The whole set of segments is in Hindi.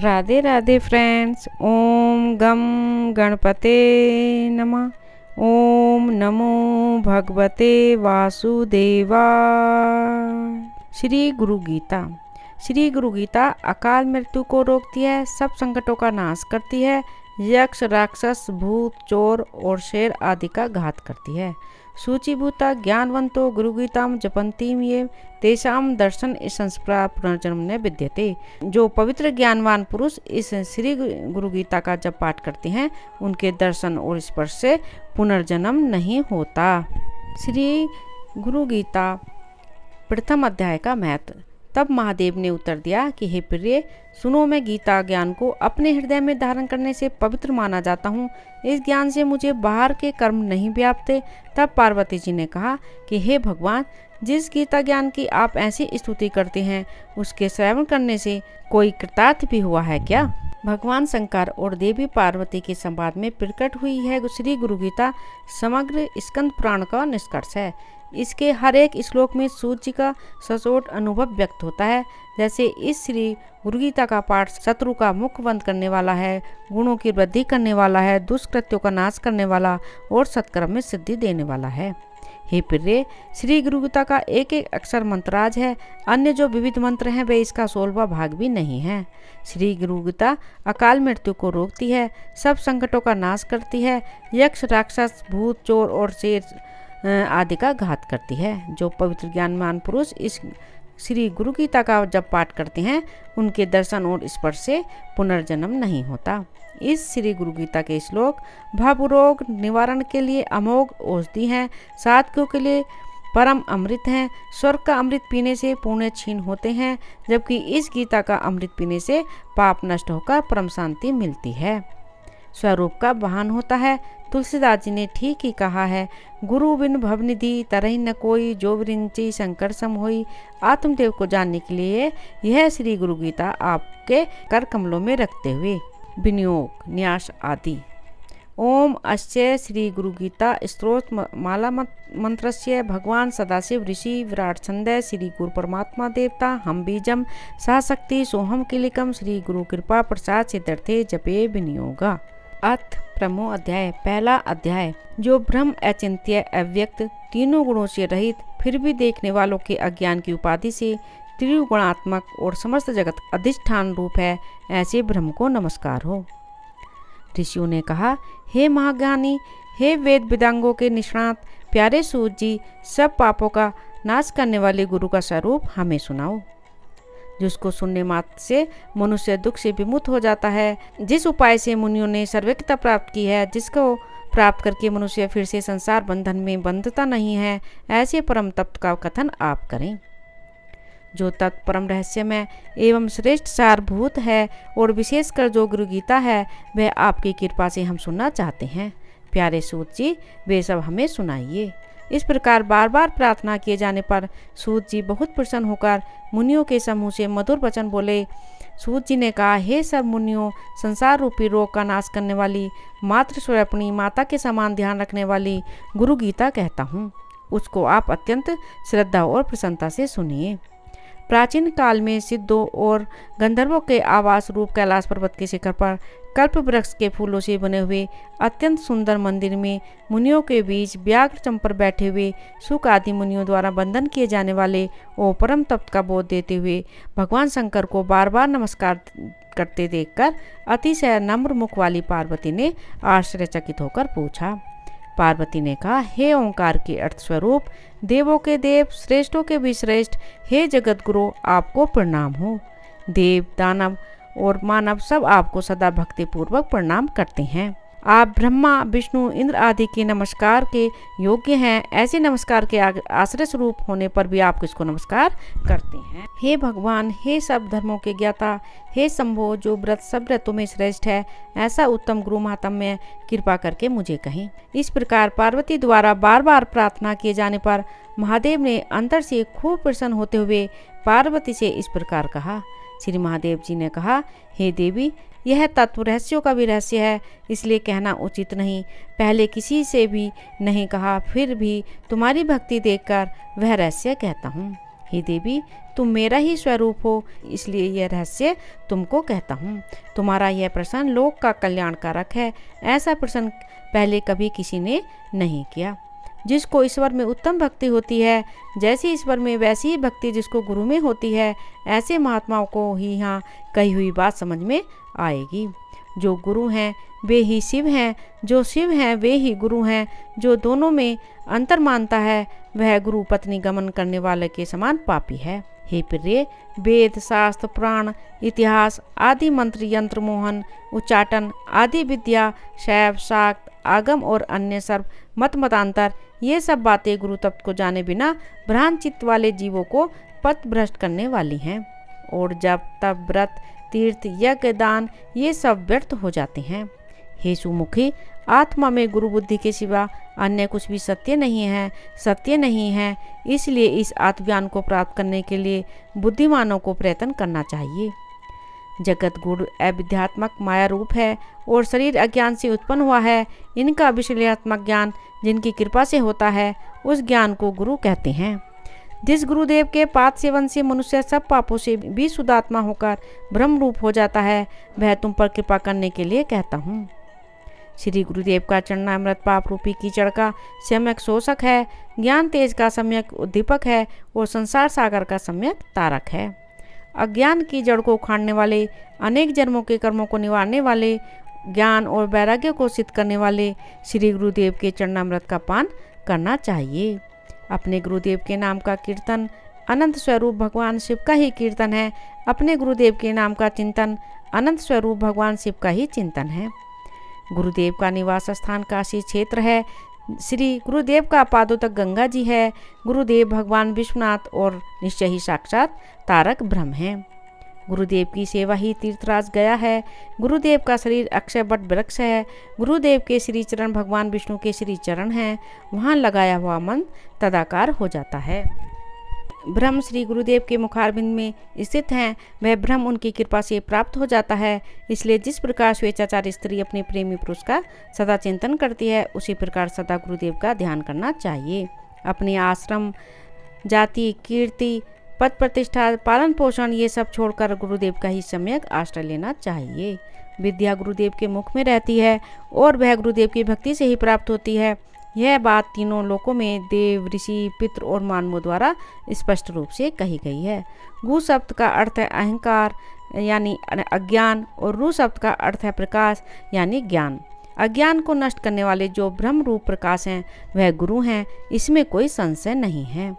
राधे राधे फ्रेंड्स। ओम गम गणपते नमः। ओम नमो भगवते वासुदेवा। श्री गुरु गीता। श्री गुरु गीता अकाल मृत्यु को रोकती है, सब संकटों का नाश करती है, यक्ष राक्षस भूत चोर और शेर आदि का घात करती है। सूचीभूता ज्ञानवंतो गुरु गीताम जपंतीम ये तेषाम दर्शन संस्प्रा पुनर्जन्म ने विद्यते। जो पवित्र ज्ञानवान पुरुष इस श्री गुरु गीता का जप पाठ करते हैं उनके दर्शन और स्पर्श से पुनर्जन्म नहीं होता। श्री गुरु गीता प्रथम अध्याय का महत्व। तब महादेव ने उत्तर दिया कि हे प्रिय, सुनो, मैं गीता ज्ञान को अपने हृदय में धारण करने से पवित्र माना जाता हूँ। इस ज्ञान से मुझे बाहर के कर्म नहीं व्यापते। तब पार्वती जी ने कहा कि हे भगवान, जिस गीता ज्ञान की आप ऐसी स्तुति करते हैं उसके श्रवण करने से कोई कृतार्थ भी हुआ है क्या? भगवान शंकर और देवी पार्वती के संवाद में प्रकट हुई है श्री गुरु गीता समग्र स्कंद पुराण का निष्कर्ष है। इसके हर एक श्लोक में सूर्य जी का सचोट अनुभव व्यक्त होता है। जैसे इस श्री गुरु गीता का पाठ शत्रु का मुख बंद करने वाला है, गुणों की वृद्धि करने वाला है, दुष्कृत्यों का नाश करने वाला और सत्कर्म में सिद्धि देने वाला है। हे प्रिय, श्री गुरु गीता का एक एक अक्षर मंत्राज है। अन्य जो विविध मंत्र हैं वे इसका 16वां भाग भी नहीं है। श्री गुरु गीता अकाल मृत्यु को रोकती है, सब संकटों का नाश करती है, यक्ष राक्षस भूत चोर और शेर आदि का घात करती है। जो पवित्र ज्ञानवान पुरुष इस श्री गुरु गीता का जब पाठ करते हैं उनके दर्शन और स्पर्श से पुनर्जन्म नहीं होता। इस श्री गुरु गीता के श्लोक भवरोग निवारण के लिए अमोघ औषधि हैं, साधकों के लिए परम अमृत हैं। स्वर्ग का अमृत पीने से पुण्य क्षीण होते हैं, जबकि इस गीता का अमृत पीने से पाप नष्ट होकर परम शांति मिलती है, स्वरूप का वाहन होता है। तुलसीदास जी ने ठीक ही कहा है, गुरु बिन भवनिधि तरही न कोई, जो विरिंची शंकर सम होई। आत्मदेव को जानने के लिए यह श्री गुरु गीता आपके कर कमलों में रखते हुए विनियोग न्यास आदि। ओम अस्य श्री गुरु गीता स्त्रोत माला मंत्रस्य भगवान सदाशिव ऋषि विराट छंदे श्री गुरु परमात्मा देवता हम बीजम सहशक्ति सोहम किलिकम श्री गुरु कृपा प्रसाद सिद्धर्थे जपे विनियोगा। अथ प्रमो अध्याय। पहला अध्याय। जो ब्रह्म अचिंत्य अव्यक्त तीनों गुणों से रहित फिर भी देखने वालों के अज्ञान की उपाधि से त्रिगुणात्मक और समस्त जगत अधिष्ठान रूप है, ऐसे ब्रह्म को नमस्कार हो। ऋषियों ने कहा, हे महाज्ञानी, हे वेद वेदांगों के निष्णात प्यारे सूत जी, सब पापों का नाश करने वाले गुरु का स्वरूप हमें सुनाओ, जिसको सुनने मात्र से मनुष्य दुख से विमुक्त हो जाता है, जिस उपाय से मुनियों ने सर्वज्ञता प्राप्त की है, जिसको प्राप्त करके मनुष्य फिर से संसार बंधन में बंधता नहीं है, ऐसे परम तत्व का कथन आप करें। जो तत्व परम रहस्यमय एवं श्रेष्ठ सारभूत है और विशेषकर जो गुरु गीता है वह आपकी कृपा से हम सुनना चाहते हैं। प्यारे सूत जी, वे सब हमें सुनाइए। इस प्रकार बार बार प्रार्थना किए जाने पर सूत जी बहुत प्रसन्न होकर मुनियों के समूह से मधुर वचन बोले। सूत जी ने कहा, हे सब मुनियों, संसार रूपी रोग का नाश करने वाली, मातृ स्वरूपिणी माता के समान ध्यान रखने वाली गुरु गीता कहता हूँ, उसको आप अत्यंत श्रद्धा और प्रसन्नता से सुनिए। प्राचीन काल में सिद्धों और गंधर्वों के आवास रूप कैलाश पर्वत के शिखर पर कल्प वृक्ष के फूलों से बने हुए अत्यंत सुंदर मंदिर में मुनियों के बीच व्याघ्र चंप पर बैठे हुए सुख आदि मुनियों द्वारा वंदन किए जाने वाले ओ परम तत्व का बोध देते हुए भगवान शंकर को बार बार नमस्कार करते देखकर अतिशय नम्र मुख वाली पार्वती ने आश्चर्यचकित होकर पूछा। पार्वती ने कहा, हे ओंकार के अर्थ स्वरूप, देवों के देव, श्रेष्ठों के भी श्रेष्ठ, हे जगत गुरु, आपको प्रणाम हो। देव दानव और मानव सब आपको सदा भक्ति पूर्वक प्रणाम करते हैं। आप ब्रह्मा विष्णु इंद्र आदि के नमस्कार के योग्य हैं। ऐसे नमस्कार के आश्रय स्वरूप होने पर भी आप किसको नमस्कार करते हैं? हे भगवान, हे सब धर्मों के ज्ञाता, हे शंभो, जो व्रत सब व्रतों में श्रेष्ठ है, ऐसा उत्तम गुरु महात्म्य कृपा करके मुझे कहें। इस प्रकार पार्वती द्वारा बार बार प्रार्थना किए जाने पर महादेव ने अंतर से खूब प्रसन्न होते हुए पार्वती से इस प्रकार कहा। श्री महादेव जी ने कहा, हे देवी, यह तत्व रहस्यों का भी रहस्य है, इसलिए कहना उचित नहीं। पहले किसी से भी नहीं कहा, फिर भी तुम्हारी भक्ति देखकर वह रहस्य कहता हूँ। हे देवी, तुम मेरा ही स्वरूप हो, इसलिए यह रहस्य तुमको कहता हूँ। तुम्हारा यह प्रश्न लोक का कल्याणकारक है। ऐसा प्रश्न पहले कभी किसी ने नहीं किया। जिसको ईश्वर में उत्तम भक्ति होती है, जैसी ईश्वर में वैसी ही भक्ति जिसको गुरु में होती है, ऐसे महात्माओं को ही यहाँ कही हुई बात समझ में आएगी। जो गुरु हैं वे ही शिव हैं, जो शिव हैं वे ही गुरु हैं। जो दोनों में अंतर मानता है वह गुरु पत्नी गमन करने वाले के समान पापी है। हे प्रिय, वेद, शास्त्र, पुराण, इतिहास आदि मंत्र, यंत्र, मोहन, उच्चाटन आदि विद्या, शैव, शाक्त, आगम और अन्य सर्व मत मतांतर, ये सब बातें गुरु तत्व को जाने बिना भ्रांत चित्त वाले जीवों को पथ भ्रष्ट करने वाली हैं। और जब तब व्रत, तीर्थ, यज्ञ, दान ये सब व्यर्थ हो जाते हैं। हे सुमुखी, आत्मा में गुरु बुद्धि के सिवा अन्य कुछ भी सत्य नहीं है। इसलिए इस आत्मज्ञान को प्राप्त करने के लिए बुद्धिमानों को प्रयत्न करना चाहिए। जगत गुण अविद्यात्मक माया रूप है और शरीर अज्ञान से उत्पन्न हुआ है। इनका विश्लेषणात्मक ज्ञान जिनकी कृपा से होता है, उस ज्ञान को गुरु कहते हैं। जिस गुरुदेव के पाद सेवन से मनुष्य सब पापों से भी शुद्धात्मा होकर ब्रह्म रूप हो जाता है, वह तुम पर कृपा करने के लिए कहता हूँ। श्री गुरुदेव का चरणामृत पाप रूपी कीचड़ का सम्यक शोषक है, ज्ञान तेज का सम्यक उद्दीपक है और संसार सागर का सम्यक तारक है। अज्ञान की जड़ को उखाड़ने वाले, अनेक जन्मों के कर्मों को निवारने वाले, ज्ञान और वैराग्य को सिद्ध करने वाले श्री गुरुदेव के चरणामृत का पान करना चाहिए। अपने गुरुदेव के नाम का कीर्तन अनंत स्वरूप भगवान शिव का ही कीर्तन है। अपने गुरुदेव के नाम का चिंतन अनंत स्वरूप भगवान शिव का ही चिंतन है। गुरुदेव का निवास स्थान काशी क्षेत्र है। श्री गुरुदेव का पादों तक गंगा जी है। गुरुदेव भगवान विश्वनाथ और निश्चय ही साक्षात तारक ब्रह्म है। गुरुदेव की सेवा ही तीर्थराज गया है। गुरुदेव का शरीर अक्षय बट वृक्ष है। गुरुदेव के श्री चरण भगवान विष्णु के श्री चरण हैं। वहाँ लगाया हुआ मन तदाकार हो जाता है। ब्रह्म श्री गुरुदेव के मुखारबिंद में स्थित हैं। वह ब्रह्म उनकी कृपा से प्राप्त हो जाता है। इसलिए जिस प्रकार स्वेच्छाचारी स्त्री अपने प्रेमी पुरुष का सदा चिंतन करती है, उसी प्रकार सदा गुरुदेव का ध्यान करना चाहिए। अपने आश्रम, जाति, कीर्ति, पद प्रतिष्ठा, पालन पोषण ये सब छोड़कर गुरुदेव का ही सम्यक आश्रय लेना चाहिए। विद्या गुरुदेव के मुख में रहती है और वह गुरुदेव की भक्ति से ही प्राप्त होती है। यह बात तीनों लोकों में देव, ऋषि, पितृ और मानवों द्वारा स्पष्ट रूप से कही गई है। गु शब्द का अर्थ है अहंकार यानी अज्ञान और रु शब्द का अर्थ है प्रकाश यानी ज्ञान। अज्ञान को नष्ट करने वाले जो ब्रह्म रूप प्रकाश हैं वह गुरु हैं, इसमें कोई संशय नहीं है।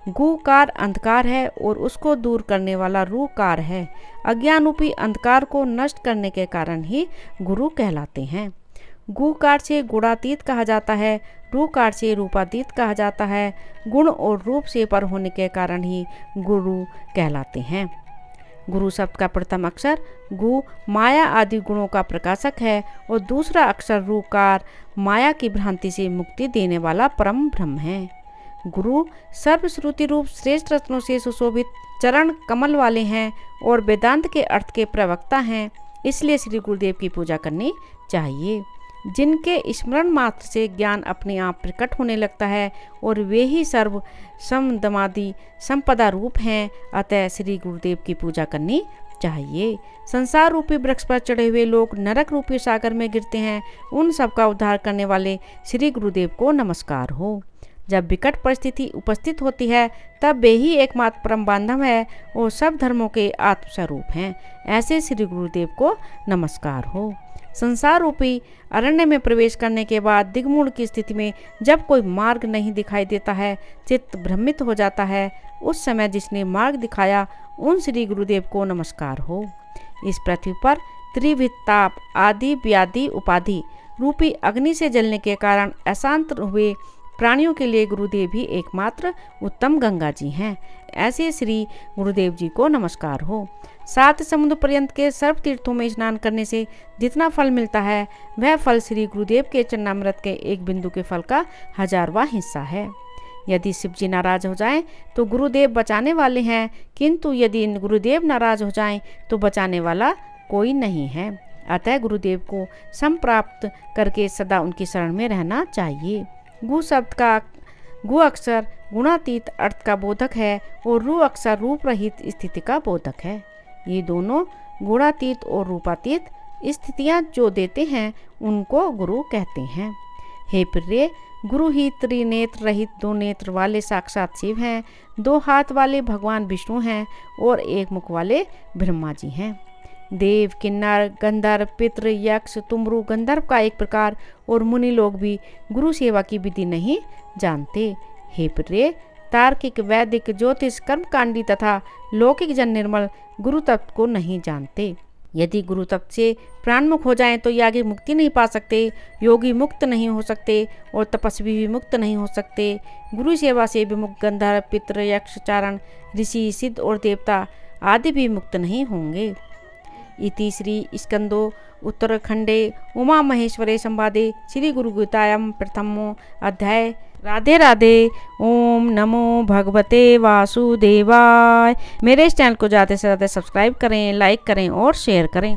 गुकार अंधकार है और उसको दूर करने वाला रूकार है। अज्ञान रूपी अंधकार को नष्ट करने के कारण ही गुरु कहलाते हैं। गुकार से गुणातीत कहा जाता है, रूकार से रूपातीत कहा जाता है। गुण और रूप से पर होने के कारण ही गुरु कहलाते हैं। गुरु शब्द का प्रथम अक्षर गु माया आदि गुणों का प्रकाशक है और दूसरा अक्षर रूकार माया की भ्रांति से मुक्ति देने वाला परम ब्रह्म है। गुरु सर्वश्रुति रूप श्रेष्ठ रत्नों से सुशोभित चरण कमल वाले हैं और वेदांत के अर्थ के प्रवक्ता हैं। इसलिए श्री गुरुदेव की पूजा करनी चाहिए। जिनके स्मरण मात्र से ज्ञान अपने आप प्रकट होने लगता है और वे ही सर्व समदमादि संपदा रूप हैं। अतः श्री गुरुदेव की पूजा करनी चाहिए। संसार रूपी वृक्ष पर चढ़े हुए लोग नरक रूपी सागर में गिरते हैं। उन सब का उद्धार करने वाले श्री गुरुदेव को नमस्कार हो। जब विकट परिस्थिति उपस्थित होती है तब वे ही एकमात्र परम बांधव है और सब धर्मों के आत्मस्वरूप हैं। ऐसे श्री गुरुदेव को नमस्कार हो। संसार रूपी अरण्य में प्रवेश करने के बाद दिग्मूढ़ की स्थिति में जब कोई मार्ग नहीं दिखाई देता है, चित्त भ्रमित हो जाता है, उस समय जिसने मार्ग दिखाया उन श्री गुरुदेव को नमस्कार हो। इस पृथ्वी पर त्रिविध ताप आदि व्याधि उपाधि रूपी अग्नि से जलने के कारण अशांत हुए प्राणियों के लिए गुरुदेव ही एकमात्र उत्तम गंगा जी हैं। ऐसे श्री गुरुदेव जी को नमस्कार हो। 7 समुद्र पर्यंत के सर्व तीर्थों में स्नान करने से जितना फल मिलता है वह फल श्री गुरुदेव के चरणामृत के एक बिंदु के फल का 1000वां हिस्सा है। यदि शिव जी नाराज हो जाएं तो गुरुदेव बचाने वाले हैं, किंतु यदि गुरुदेव नाराज हो जाएं तो बचाने वाला कोई नहीं है। अतः गुरुदेव को संप्राप्त करके सदा उनकी शरण में रहना चाहिए। गु शब्द का गु अक्षर गुणातीत अर्थ का बोधक है और रू अक्षर रूप रहित स्थिति का बोधक है। ये दोनों गुणातीत और रूपातीत स्थितियां जो देते हैं उनको गुरु कहते हैं। हे प्रिय, गुरु ही त्रिनेत्र रहित 2 नेत्र वाले साक्षात शिव हैं, 2 हाथ वाले भगवान विष्णु हैं और 1 मुख वाले ब्रह्मा जी हैं। देव, किन्नर, गंधर्व, पितृ, यक्ष, तुमरु, गंधर्व का एक प्रकार और मुनि लोग भी गुरु सेवा की विधि नहीं जानते। हे प्रिय, तार्किक, वैदिक, ज्योतिष, कर्मकांडी तथा लौकिक जन निर्मल गुरु तत्व को नहीं जानते। यदि गुरु तत्व से प्राणमुख हो जाएं तो यागी मुक्ति नहीं पा सकते, योगी मुक्त नहीं हो सकते और तपस्वी भी मुक्त नहीं हो सकते। गुरु सेवा से विमुख गंधर्व, पितृ, यक्ष, चारण, ऋषि, सिद्ध और देवता आदि भी मुक्त नहीं होंगे। इति श्री स्कंदो उत्तरखंडे उमा महेश्वरे संवादे श्री गुरु गीतायां प्रथमो अध्याय। राधे राधे। ओम नमो भगवते वासुदेवाय। मेरे इस चैनल को ज़्यादा से ज़्यादा सब्सक्राइब करें, लाइक करें और शेयर करें।